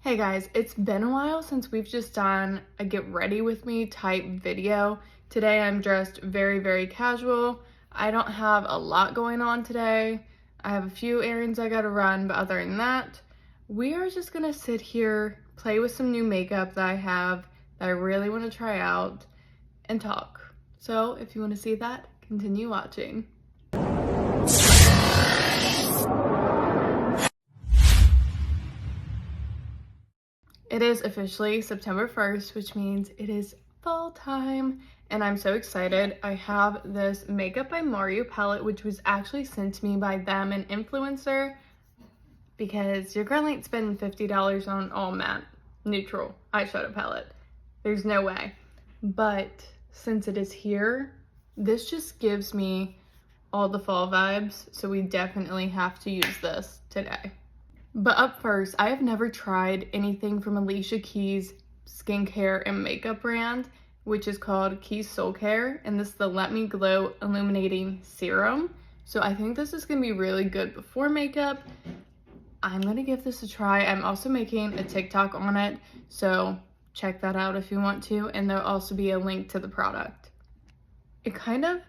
Hey guys, it's been a while since we've just done a get ready with me type video. Today I'm dressed very casual. I don't have a lot going on today. I have a few errands I gotta run, but other than that, we are just gonna sit here, play with some new makeup that I have that I really want to try out, and talk. So if you want to see that, continue watching. It is officially September 1st, which means it is fall time, and I'm so excited. I have this Makeup by Mario palette, which was actually sent to me by them, an influencer, because your girl ain't spending $50 on all matte, neutral eyeshadow palette. There's no way. But since it is here, this just gives me all the fall vibes, so we definitely have to use this today. But up first, I have never tried anything from Alicia Keys' skincare and makeup brand, which is called Keys Soul Care, and this is the Let Me Glow Illuminating Serum. So I think this is gonna be really good before makeup. I'm gonna give this a try. I'm also making a TikTok on it, so check that out if you want to, and there'll also be a link to the product. It kind of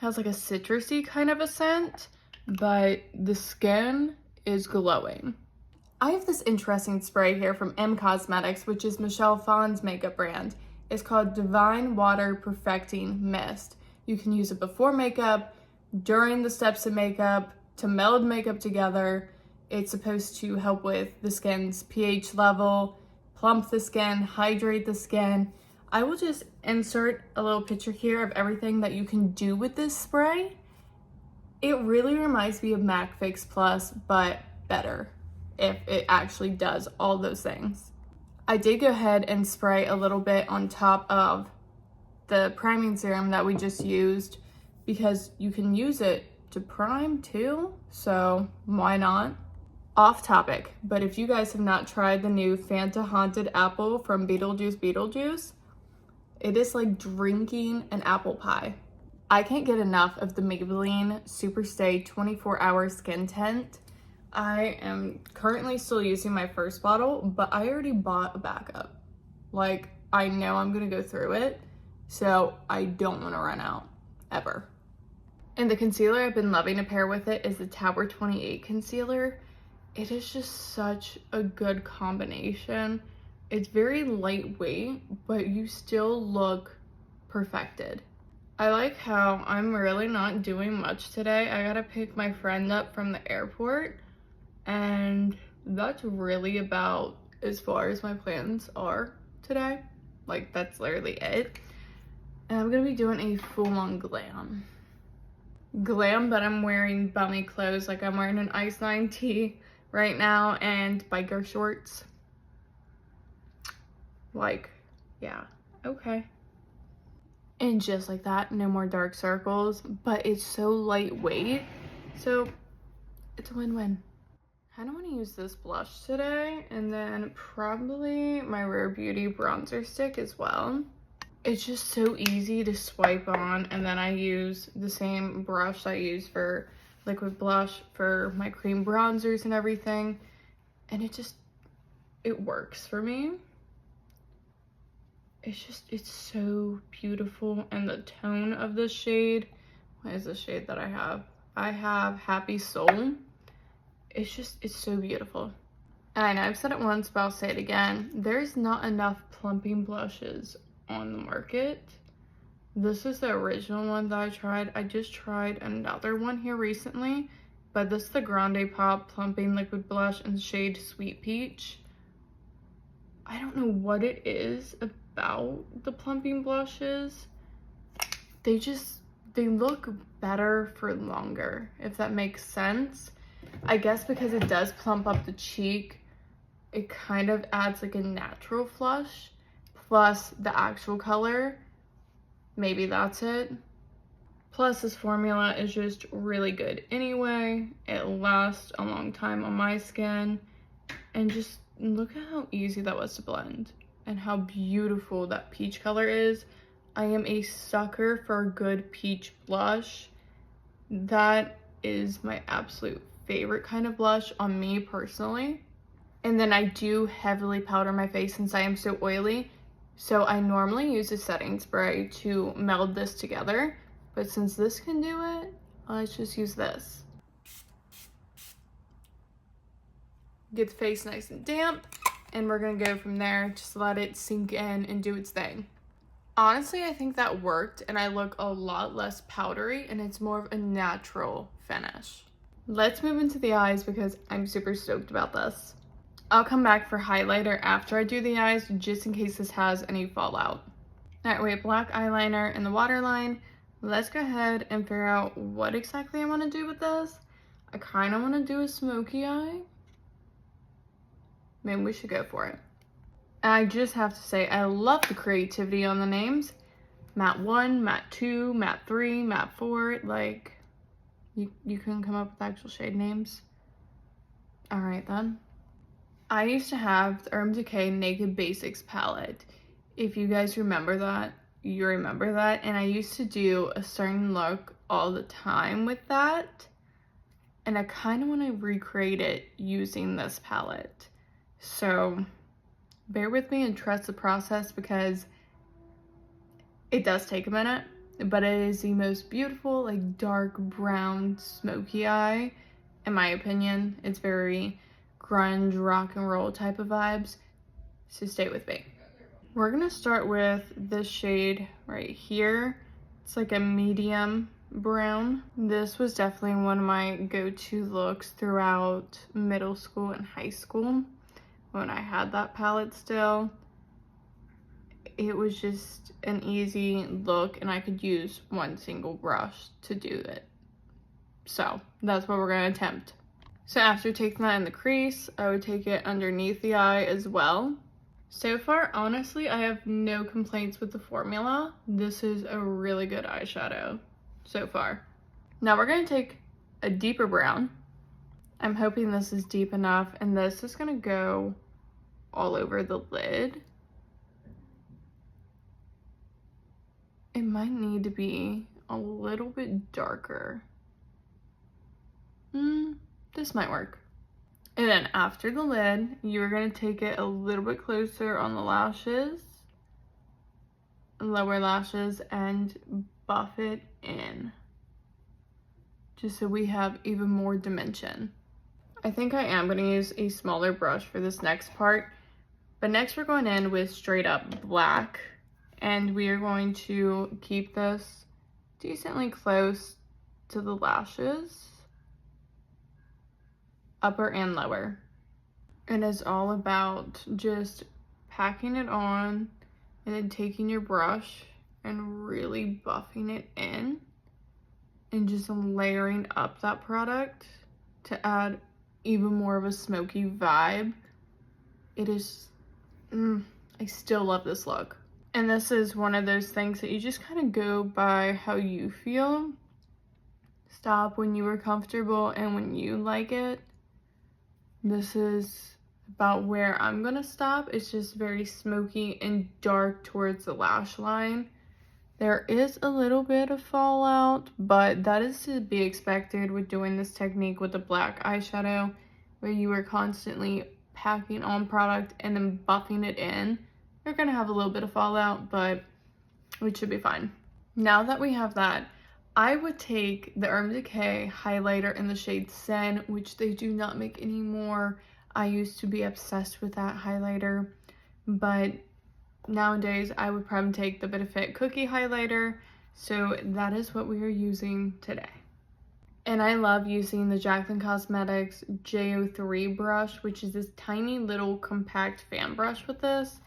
has like a citrusy kind of a scent, but the skin is glowing. I have this interesting spray here from M Cosmetics, which is Michelle Phan's makeup brand. It's called Divine Water Perfecting Mist. You can use it before makeup, during the steps of makeup, to meld makeup together. It's supposed to help with the skin's pH level, plump the skin, hydrate the skin. I will just insert a little picture here of everything that you can do with this spray. It really reminds me of MAC Fix Plus, but better, if it actually does all those things. I did go ahead and spray a little bit on top of the priming serum that we just used, because you can use it to prime too, so why not? Off topic, but if you guys have not tried the new Fanta Haunted Apple from Beetlejuice, it is like drinking an apple pie. I can't get enough of the Maybelline Superstay 24-hour skin tint. I am currently still using my first bottle, but I already bought a backup. Like, I know I'm gonna go through it, so I don't wanna run out, ever. And the concealer I've been loving to pair with it is the Tower 28 concealer. It is just such a good combination. It's very lightweight, but you still look perfected. I like how I'm really not doing much today. I gotta pick my friend up from the airport, and that's really about as far as my plans are today. Like, that's literally it. And I'm gonna be doing a full-on glam, but I'm wearing bummy clothes. Like, I'm wearing an Ice 9 tee right now and biker shorts. Like, yeah, okay. And just like that, no more dark circles, but it's so lightweight, so it's a win-win. I kind of want to use this blush today, and then probably my Rare Beauty bronzer stick as well. It's just so easy to swipe on, and then I use the same brush I use for liquid blush for my cream bronzers and everything, and it works for me. It's so beautiful, and the tone of the shade, what is the shade that I have? I have Happy Soul. It's so beautiful. And I know I've said it once, but I'll say it again. There's not enough plumping blushes on the market. This is the original one that I tried. I just tried another one here recently, but this is the Grande Pop Plumping Liquid Blush in shade Sweet Peach. I don't know what it is about the plumping blushes. They look better for longer, if that makes sense. I guess because it does plump up the cheek, it kind of adds like a natural flush, plus the actual color. Maybe that's it. Plus, this formula is just really good anyway. It lasts a long time on my skin, and just look at how easy that was to blend and how beautiful that peach color is. I am a sucker for a good peach blush. That is my absolute favorite kind of blush on me personally. And then I do heavily powder my face since I am so oily. So I normally use a setting spray to meld this together. But since this can do it, let's just use this. Get the face nice and damp. And we're gonna go from there. Just let it sink in and do its thing. Honestly, I think that worked and I look a lot less powdery and it's more of a natural finish. Let's move into the eyes because I'm super stoked about this. I'll come back for highlighter after I do the eyes just in case this has any fallout. Alright, we have black eyeliner in the waterline. Let's go ahead and figure out what exactly I want to do with this. I kind of want to do a smoky eye. Maybe we should go for it. I just have to say, I love the creativity on the names. Matte 1, Matte 2, Matte 3, Matte 4. Like, you couldn't come up with actual shade names. Alright then. I used to have the Urban Decay Naked Basics palette. If you guys remember that, you remember that. And I used to do a certain look all the time with that. And I kind of want to recreate it using this palette. So bear with me and trust the process because it does take a minute. But it is the most beautiful, like dark brown smoky eye. In my opinion, it's very grunge, rock and roll type of vibes, so stay with me. We're gonna start with this shade right here. It's like a medium brown. This was definitely one of my go-to looks throughout middle school and high school when I had that palette still. It was just an easy look and I could use one single brush to do it. So that's what we're gonna attempt. So after taking that in the crease, I would take it underneath the eye as well. So far, honestly, I have no complaints with the formula. This is a really good eyeshadow so far. Now we're gonna take a deeper brown. I'm hoping this is deep enough, and this is gonna go all over the lid. It might need to be a little bit darker. This might work. And then after the lid, you're going to take it a little bit closer on the lashes, lower lashes, and buff it in. Just so we have even more dimension. I think I am going to use a smaller brush for this next part. But next we're going in with straight up black. And we are going to keep this decently close to the lashes. Upper and lower. It is all about just packing it on and then taking your brush and really buffing it in and just layering up that product to add even more of a smoky vibe. It is, I still love this look. And this is one of those things that you just kind of go by how you feel. Stop when you are comfortable and when you like it. This is about where I'm gonna stop. It's just very smoky and dark towards the lash line. There is a little bit of fallout, but that is to be expected with doing this technique with a black eyeshadow, where you are constantly packing on product and then buffing it in. You're gonna have a little bit of fallout, but it should be fine. Now that we have that, I would take the Urban Decay highlighter in the shade Sen, which they do not make anymore. I used to be obsessed with that highlighter, but nowadays I would probably take the Benefit Cookie highlighter. So that is what we are using today. And I love using the Jaclyn Cosmetics J03 brush, which is this tiny little compact fan brush with this.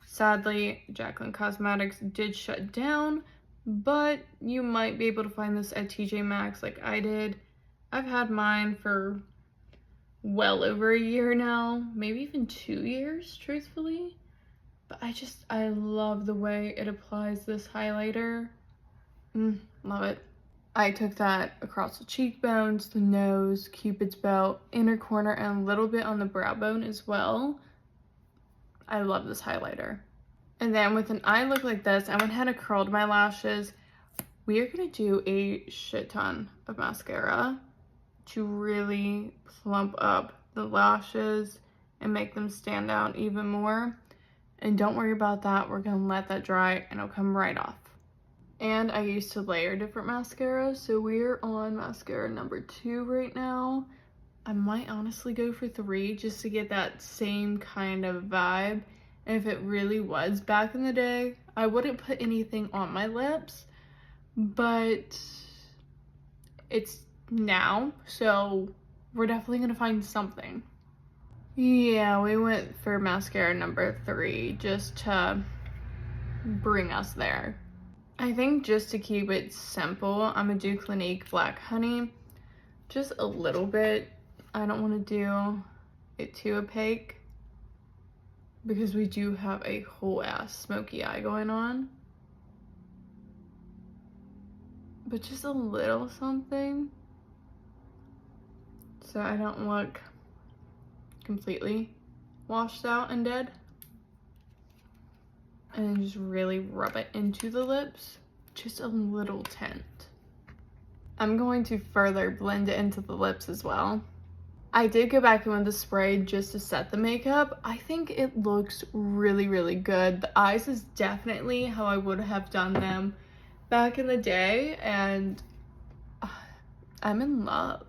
Sadly, Jaclyn Cosmetics did shut down, but you might be able to find this at TJ Maxx like I did. I've had mine for well over a year now, maybe even 2 years, truthfully. But I love the way it applies this highlighter. Love it. I took that across the cheekbones, the nose, Cupid's belt, inner corner, and a little bit on the brow bone as well. I love this highlighter. And then with an eye look like this, I went ahead and curled my lashes. We are gonna do a shit ton of mascara to really plump up the lashes and make them stand out even more. And don't worry about that, we're gonna let that dry and it'll come right off. And I used to layer different mascaras, so we're on mascara number 2 right now. I might honestly go for 3 just to get that same kind of vibe. And if it really was back in the day, I wouldn't put anything on my lips, but it's now, so we're definitely gonna find something. Yeah, we went for mascara number 3 just to bring us there. I think just to keep it simple, I'm gonna do Clinique Black Honey, just a little bit. I don't want to do it too opaque because we do have a whole ass smoky eye going on. But just a little something so I don't look completely washed out and dead. And then just really rub it into the lips, just a little tint. I'm going to further blend it into the lips as well. I did go back in with the spray just to set the makeup. I think it looks really, really good. The eyes is definitely how I would have done them back in the day, and I'm in love.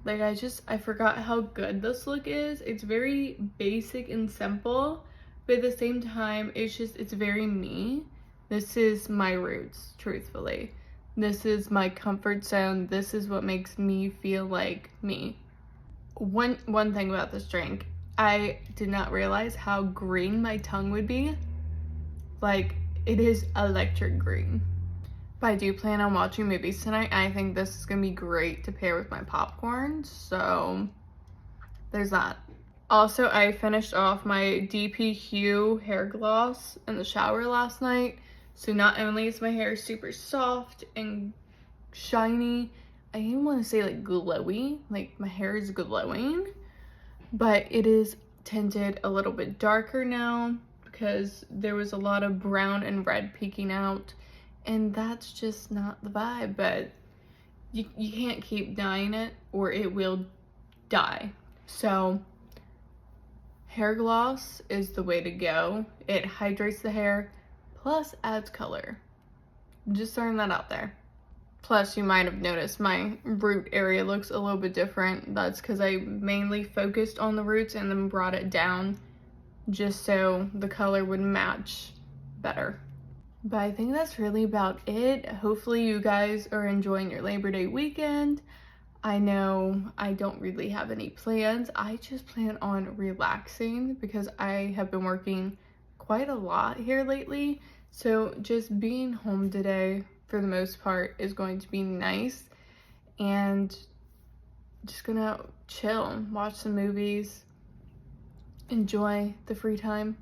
Like, I forgot how good this look is. It's very basic and simple, but at the same time, it's very me. This is my roots, truthfully. This is my comfort zone. This is what makes me feel like me. One thing about this drink, I did not realize how green my tongue would be. Like, it is electric green. But I do plan on watching movies tonight. I think this is gonna be great to pair with my popcorn, so there's that. Also, I finished off my DP Hue hair gloss in the shower last night. So not only is my hair super soft and shiny, I even want to say like glowy, like my hair is glowing, but it is tinted a little bit darker now because there was a lot of brown and red peeking out, and that's just not the vibe. But you can't keep dyeing it or it will die. So hair gloss is the way to go. It hydrates the hair, plus adds color. Just throwing that out there. Plus, you might have noticed my root area looks a little bit different. That's because I mainly focused on the roots and then brought it down just so the color would match better. But I think that's really about it. Hopefully you guys are enjoying your Labor Day weekend. I know I don't really have any plans. I just plan on relaxing because I have been working quite a lot here lately. So just being home today for the most part is going to be nice, and just gonna chill, watch some movies, enjoy the free time.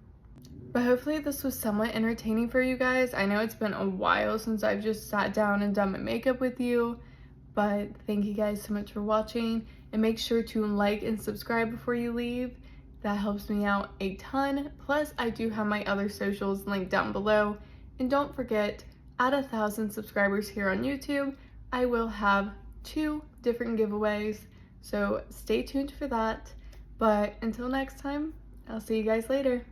But hopefully this was somewhat entertaining for you guys. I know it's been a while since I've just sat down and done my makeup with you. But thank you guys so much for watching, and make sure to like and subscribe before you leave. That helps me out a ton. Plus, I do have my other socials linked down below. And don't forget, at 1,000 subscribers here on YouTube, I will have 2 different giveaways. So stay tuned for that. But until next time, I'll see you guys later.